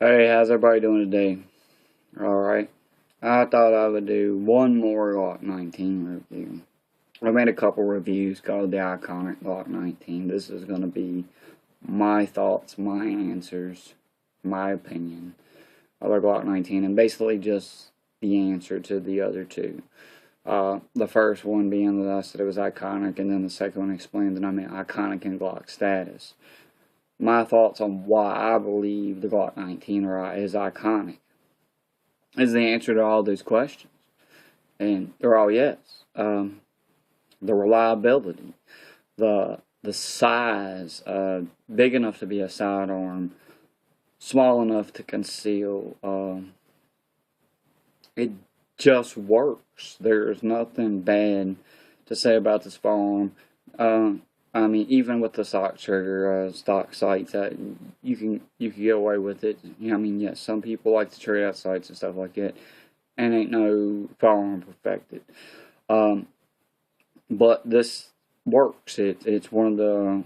Hey, how's everybody doing today? Alright. I thought I would do one more Glock 19 review. I made a couple reviews called the ICONIC Glock 19. This is going to be my thoughts, my answers, my opinion of the Glock 19, and basically just the answer to the other two. The first one being that I said it was iconic, and then the second one explained that I meant iconic in Glock status. My thoughts on why I believe the Glock 19 is iconic is the answer to all those questions. And they're all yes. The reliability, the size, big enough to be a sidearm, small enough to conceal. It just works. There's nothing bad to say about this firearm. I mean, even with the stock trigger, stock sights, you can get away with it. You know, I mean, yes, some people like to trade out sights and stuff like that, and ain't no firearm perfected. But this works. It's one of the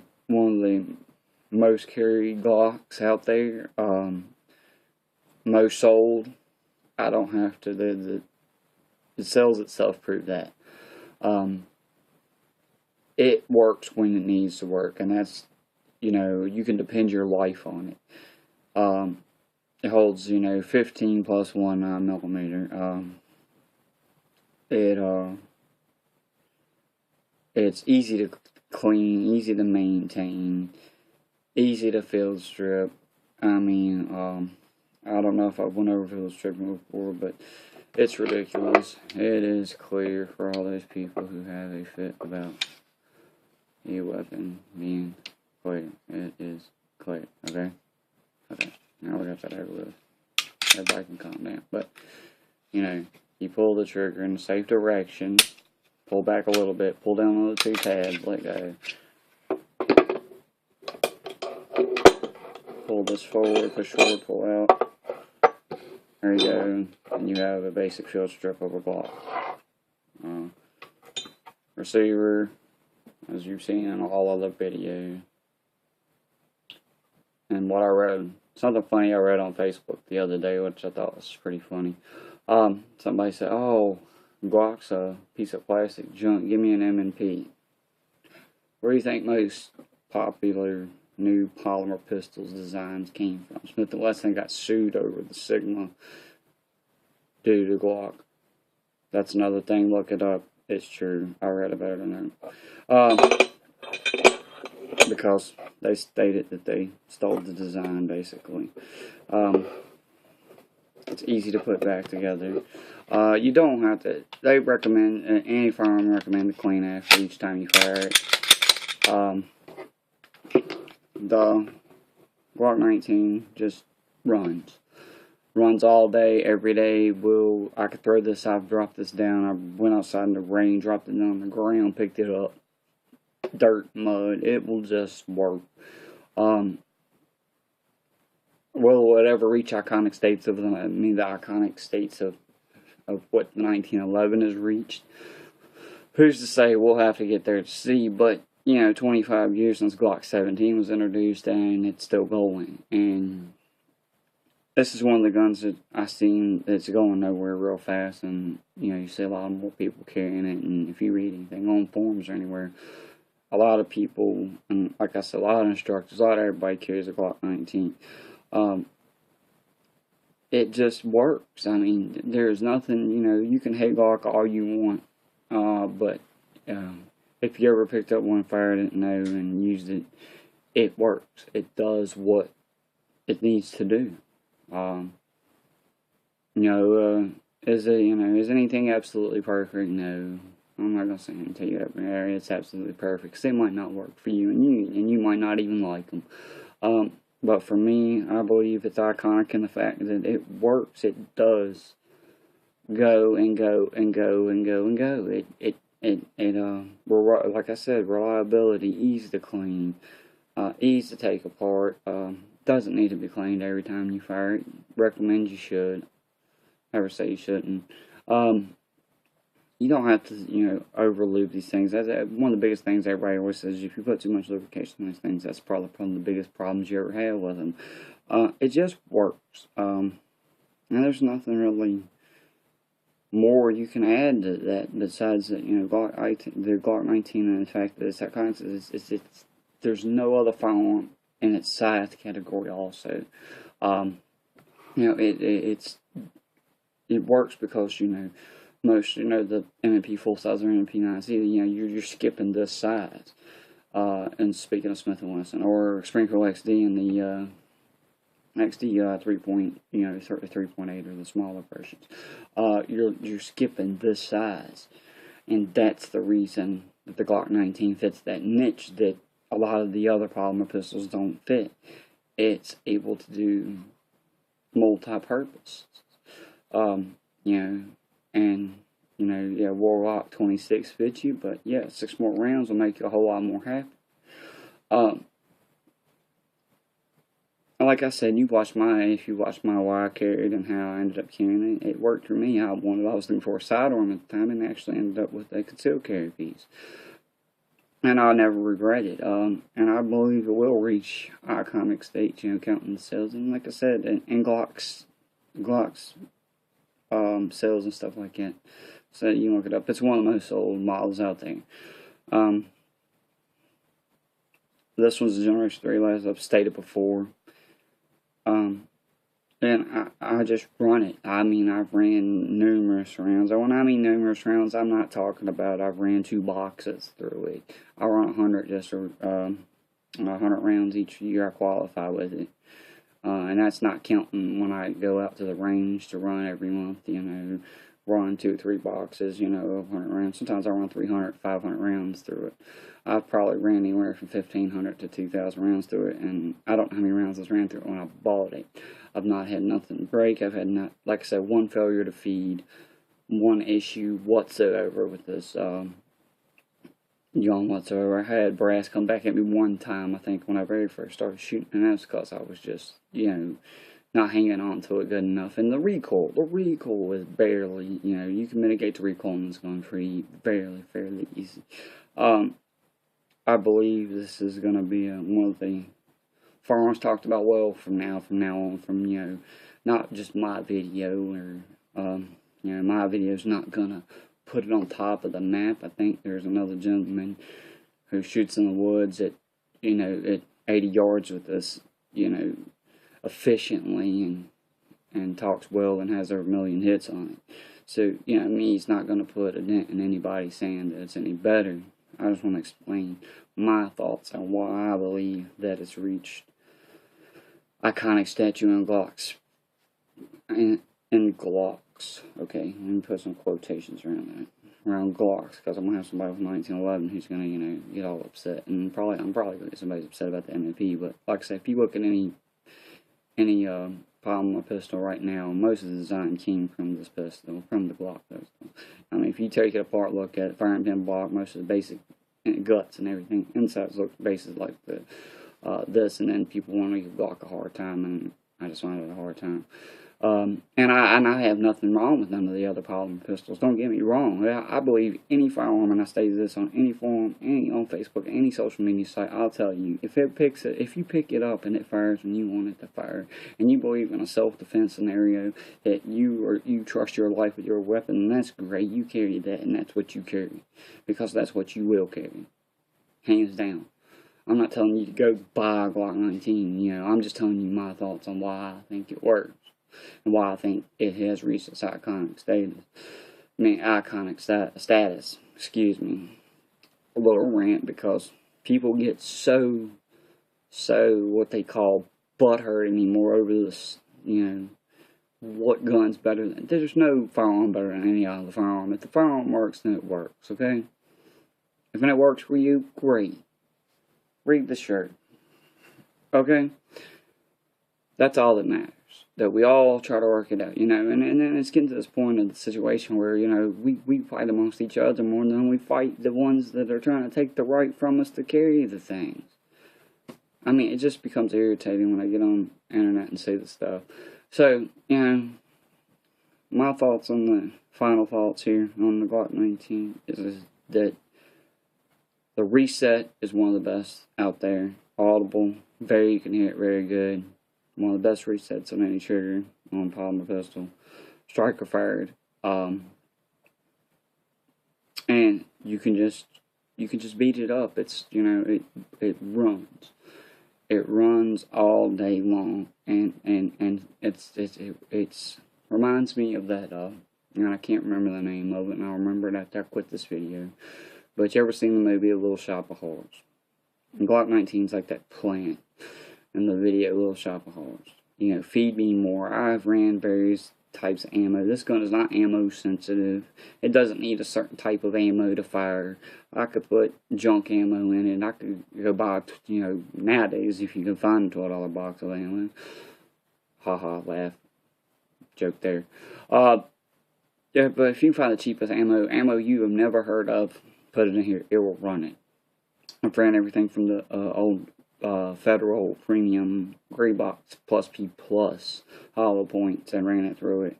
most carried Glocks out there. Most sold. I don't have to. It sells itself. Prove that. It works when it needs to work, and that's, you can depend your life on it. It holds, 15 plus 1 9mm. It's easy to clean, easy to maintain, easy to field strip. I mean, I don't know if I went over field stripping before, but it's ridiculous. It is clear for all those people who have a fit about a weapon being clear. It is clear. Okay? Okay. Now we got that over with. Everybody can calm down. But, you pull the trigger in a safe direction, pull back a little bit, pull down on the two tabs, let go. Pull this forward, push forward, pull out. There you go. And you have a basic field strip of a Glock. Receiver, as you've seen in all other videos. And what I read, something funny I read on Facebook the other day, which I thought was pretty funny. Somebody said, "Oh, Glock's a piece of plastic junk. Give me an M&P." Where do you think most popular new polymer pistols designs came from? Smith & Wesson got sued over the Sigma due to Glock. That's another thing. Look it up. It's true. I read about it in there. Because they stated that they stole the design, basically. It's easy to put back together. You don't have to. They recommend, any firearm recommend to clean after each time you fire it. The Glock 19 just runs. Runs all day, every day. I could throw this, I've dropped this down. I went outside in the rain, dropped it on the ground, picked it up. Dirt, mud, it will just work. Will it ever reach iconic states of the iconic states of what 1911 has reached? Who's to say? We'll have to get there to see, but 25 years since Glock 17 was introduced, and it's still going. And this is one of the guns that I've seen that's going nowhere real fast, and you see a lot more people carrying it. And if you read anything on forums or anywhere, a lot of people, and like I said, a lot of instructors, a lot of everybody carries a Glock 19. It just works. I mean, there's nothing, you can hate Glock all you want, but if you ever picked up one, fired it, and used it, it works. It does what it needs to do. Is anything absolutely perfect? No. I'm not gonna say until you ever it's absolutely perfect, because they might not work for you, and you might not even like them. But for me, I believe it's iconic in the fact that it works. It does go and go and go and go and go. Like I said, reliability, easy to clean, easy to take apart. Doesn't need to be cleaned every time you fire it. Recommend you should. Never say you shouldn't. You don't have to, over-lube these things. That's one of the biggest things everybody always says. If you put too much lubrication on these things, that's probably one of the biggest problems you ever have with them. It just works. And there's nothing really more you can add to that besides that, you know, the Glock 19 and the fact that it's iconic. There's no other firearm in its size category also. You know, it works because, you know, most, you know, the M&P full size or M&P 9C, you know, you're skipping this size. And speaking of Smith & Wesson or Springfield XD and the XD 3.8 or the smaller versions, you're skipping this size, and that's the reason that the Glock 19 fits that niche that a lot of the other polymer pistols don't fit. It's able to do multi-purpose, you know, and you know, yeah, Warlock 26 fits you, but yeah, 6 more rounds will make you a whole lot more happy. Like I said, if you watched my why I carried and how I ended up carrying it, it worked for me. I was looking for a sidearm at the time and actually ended up with a concealed carry piece. And I'll never regret it. And I believe it will reach iconic state, you know, counting the sales. And like I said, and Glock's sales and stuff like that. So you can look it up. It's one of the most sold models out there. This one's a Generation 3, as I've stated before. And I just run it. I mean, I've ran numerous rounds. And when I mean numerous rounds, I'm not talking about I've ran 2 boxes through it. I run 100 100 rounds each year I qualify with it. And that's not counting when I go out to the range to run every month, you know, run 2 or 3 boxes, you know, of 100 rounds. Sometimes I run 300, 500 rounds through it. I've probably ran anywhere from 1,500 to 2,000 rounds through it, and I don't know how many rounds I ran through it when I bought it. I've not had nothing break. I've had, like I said, 1 failure to feed, 1 issue whatsoever with this gun whatsoever. I had brass come back at me 1 time, I think, when I very first started shooting, and that's because I was just, you know, not hanging on to it good enough. And the recoil is barely, you know, you can mitigate the recoil on this gun fairly easy. I believe this is going to be one of the firearms talked about well from now on, from, you know, not just my video, or, you know, my video's not going to put it on top of the map. I think there's another gentleman who shoots in the woods at, you know, at 80 yards with us, you know, efficiently and talks well and has over 1 million hits on it. So, you know, he's not going to put a dent in anybody saying that it's any better. I just want to explain my thoughts on why I believe that it's reached iconic statue in Glocks. In Glocks. Okay, let me put some quotations around that. Around Glocks, because I'm going to have somebody with 1911 who's going to, you know, get all upset. And I'm probably going to get somebody upset about the M&P, but like I said, if you look at any polymer pistol right now, most of the design came from this pistol, from the Glock pistol. I mean, if you take it apart, look at it, firing pin block, most of the basic guts and everything, insides look basic like this, and then people want to give Glock a hard time, and I just find it a hard time. And I have nothing wrong with none of the other polymer pistols. Don't get me wrong. I believe any firearm, and I state this on any forum, on Facebook, any social media site, I'll tell you, if you pick it up and it fires when you want it to fire, and you believe in a self-defense scenario that you trust your life with your weapon, and that's great. You carry that, and that's what you carry, because that's what you will carry, hands down. I'm not telling you to go buy a Glock 19. You know, I'm just telling you my thoughts on why I think it works. And why I think it has reached its iconic status. Excuse me. A little rant, because people get so what they call butthurt anymore over this, you know, what gun's better than. There's no firearm better than any other firearm. If the firearm works, then it works, okay? If it works for you, great. Read the shirt. Okay? That's all that matters. That we all try to work it out, you know, and then it's getting to this point of the situation where, you know, we fight amongst each other more than we fight the ones that are trying to take the right from us to carry the things. I mean, it just becomes irritating when I get on the internet and see this stuff. So, you know, my thoughts on the final thoughts here on the Glock 19 is that the reset is one of the best out there. Audible, you can hear it very good. One of the best resets on any trigger on polymer pistol. Striker fired. And you can just beat it up. It's, you know, it runs. It runs all day long, and it's reminds me of that, and I can't remember the name of it, and I'll remember it after I quit this video. But you ever seen the movie A Little Shop of Horrors? And Glock 19's like that plant in the video Little Shop of Horrors. You know, feed me more. I've ran various types of ammo. This gun is not ammo sensitive. It doesn't need a certain type of ammo to fire. I could put junk ammo in it. I could go buy, you know, nowadays if you can find a $12 box of ammo. Haha, laugh. Joke there. Yeah, but if you find the cheapest ammo you have never heard of, put it in here. It will run it. I've ran everything from the old Federal Premium Gray Box Plus P Plus hollow points and ran it through it.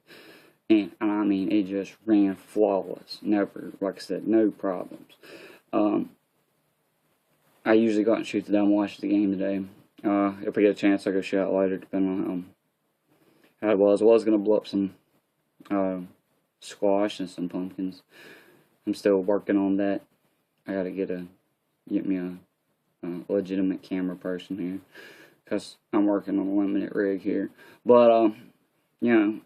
And I mean, it just ran flawless. Never, like I said, no problems. I usually go out and shoot the gun and watch the game today. If I get a chance, I'll go shoot out later, depending on how it was. I was going to blow up some squash and some pumpkins. I'm still working on that. I got to get me a legitimate camera person here, because I'm working on a limited rig here. But you know,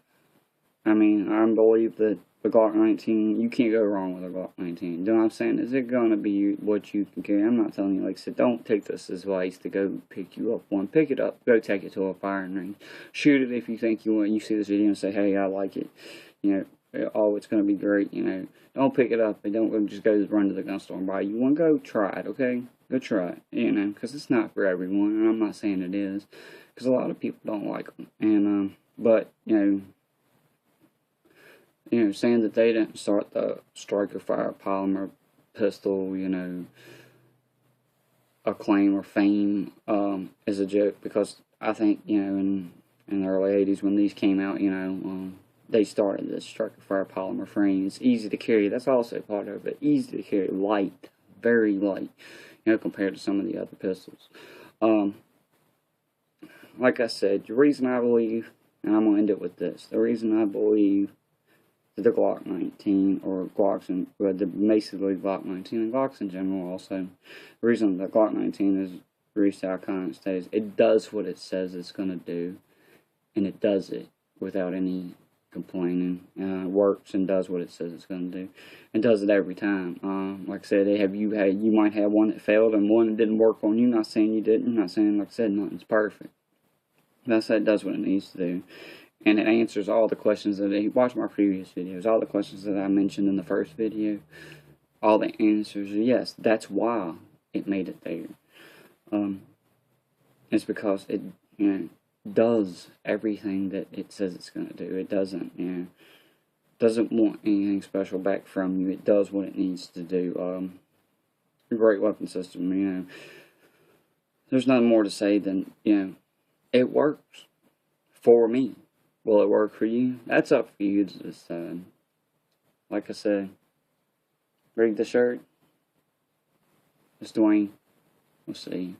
I mean, I believe that the Glock 19, you can't go wrong with a Glock 19. You know what I'm saying? Is it gonna be what you can carry? I'm not telling you, like I said, don't take this as advice to go pick you up one. Pick it up, go take it to a firing range, shoot it if you think you want. You see this video and say, hey, I like it, you know, oh, it's gonna be great, you know. Don't pick it up and don't just go run to the gun store and buy it. You want to go try it, okay? Go try it, you know, because it's not for everyone, and I'm not saying it is, because a lot of people don't like them. And but you know, saying that they didn't start the striker fire polymer pistol, you know, acclaim or fame is a joke, because I think, you know, in the early 80s when these came out, you know, they started this striker fire polymer frame. It's easy to carry. That's also part of it. Easy to carry, light, very light, you know, compared to some of the other pistols. Like I said, the reason I believe, and I'm gonna end it with this, the reason I believe that the Glock 19 or Glocks and basically Glock 19 and Glocks in general also, the reason that Glock 19 is reached iconic status, it does what it says it's gonna do, and it does it without any complaining. Works and does what it says it's going to do, and does it every time. Like I said, you might have one that failed and one that didn't work on you. Not saying you didn't. Not saying, like I said, nothing's perfect. But I said it does what it needs to do, and it answers all the questions that watch my previous videos. All the questions that I mentioned in the first video, all the answers are yes. That's why it made it there. It's because it, you know, does everything that it says it's going to do. It doesn't, you know, doesn't want anything special back from you. It does what it needs to do. A great weapon system, you know. There's nothing more to say than, you know, it works for me. Will it work for you? That's up for you to decide. Like I said, rig the shirt. It's Dwayne. We'll see you.